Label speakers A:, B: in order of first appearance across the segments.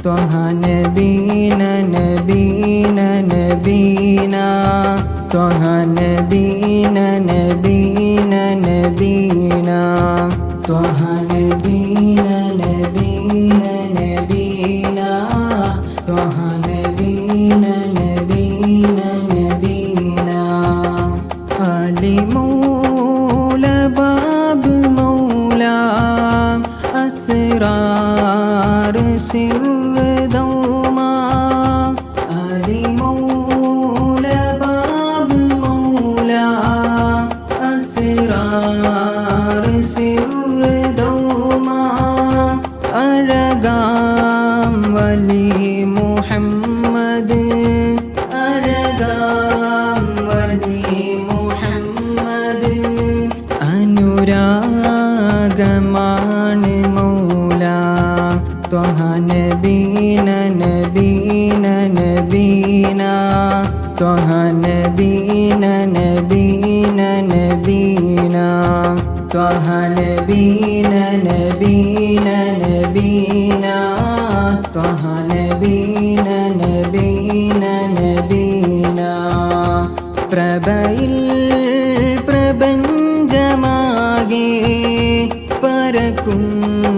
A: ത്വഹ നബീന നബീന നബീന ത്വഹ നബീന നബീന നബീന ത്വഹ നബീന നബീന നബീന ത്വഹ നബീന നബീന നബീന അലി മൗല ബാബ് മൗല അസ്റാർ സിർ ദൗമാ അലി മൗല ബാബ് മൗല അസ്റാർ സിർ ദൗമാ അഴകാം വലി മുഹമ്മദ് അഴകാം വലി മുഹമ്മദ് അനുരാഗമാണ് മൗല ത്വഹ നബീന നബീന നബീന ത്വഹ നബീന നബീന നബീന ത്വഹ നബീന നബീന നബീന ത്വഹ നബീന നബീന നബീന പ്രഭയിൽ പ്രപഞ്ചമാകെ പരക്കുന്നു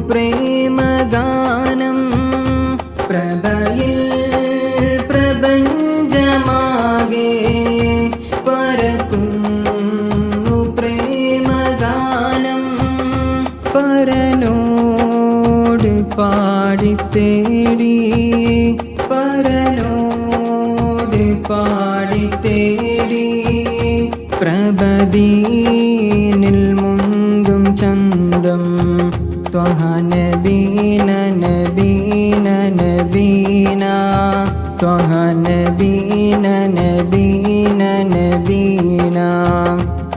A: പ്രേമഗാനം പ്രഭയിൽ പ്രപഞ്ചമാകെ പരക്കുന്നു പ്രേമഗാനം പരനോട് പാടിത്തേടി പരനോട് പാടിത്തേടി പ്രഭദീനിൽ മുന്തും ചന്തം ത്വഹ നബീന നബീന നബീന ത്വഹ നബീന നബീന നബീന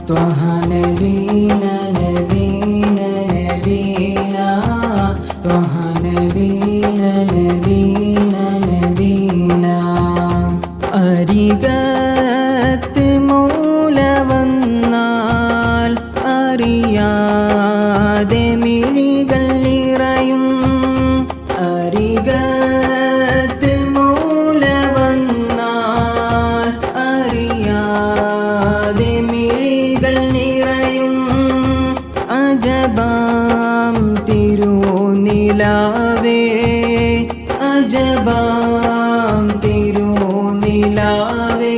A: ത്വഹ നബീന നബീന നബീന ത്വഹ നബീന നബീന നബീന അരികത്ത് മൗല വന്നാൽ അറിയാതെ മിഴികൾ നിറയും അരികത്ത് മൗല വന്നാൽ അറിയാതെ മിഴികൾ നിറയും അജബാം തിരുനിലാവേ അജബാം തിരുനിലാവേ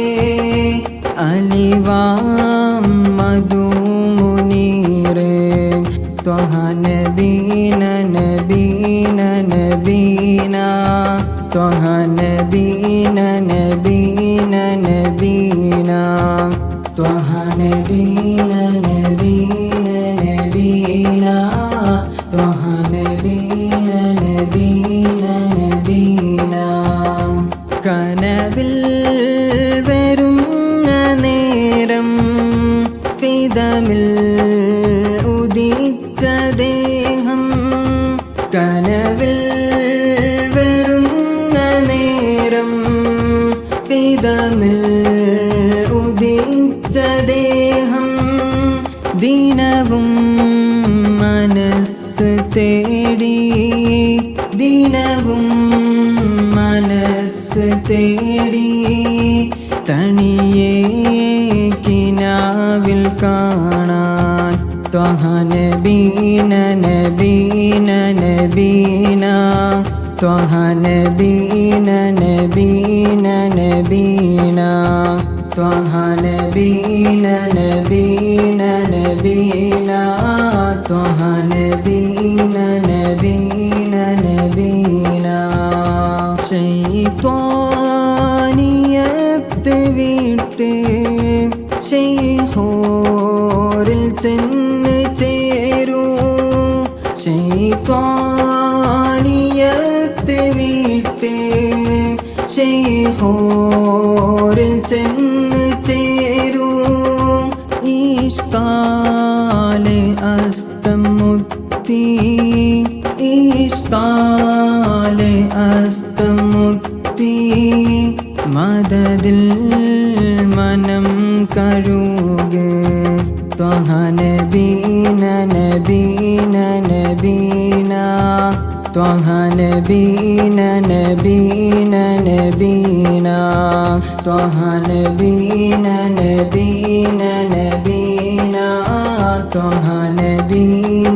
A: അലിവാം മധുമുനീറേ ത്വഹ നബീന നബീന നബീന ത്വഹ നബീന നബീന നബീന ത്വഹ നബീന നബീന നബീന ത്വഹ നബീന നബീന നബീന കനവിൽ വരുന്ന നേരം കിതമിൽ ഉദിച്ച ദേഹം കനവിൽ വരുന്ന നേരം കിതമിൽ ഉദിച്ച ദേഹം ദിനവും മനസ്സ് തേടി ദിനവും മനസ്സ് തേടി തണിയേ കിനാവിൽ കാണാൻ ത്വഹ നബീന നബീന നബീന ത്വഹ നബീന നബീന നബീന ത്വഹ നബീന നബീന നബീന ത്വഹ നബീന നബീന നബീന ശൈത്വാനിയത്ത് വിട്ട് ശൈഖോറിൽ ചെന്ന് ചേരൂ ശൈത്വാനിയത്ത് വിട്ട് ശൈഖോറിൽ ചെന്ന് ചേരൂ ഇഷ്കാലെ അസ്തം മുക്തി ഇഷ്കാലെ അസ്തം മുക്തി മദദിൽ മനം കഴുകെ ത്വഹ നബീന നബീന നബീന ത്വഹ നബീന നബീന നബീന ത്വഹ നബീന നബീന നബീന ത്വഹ നബീന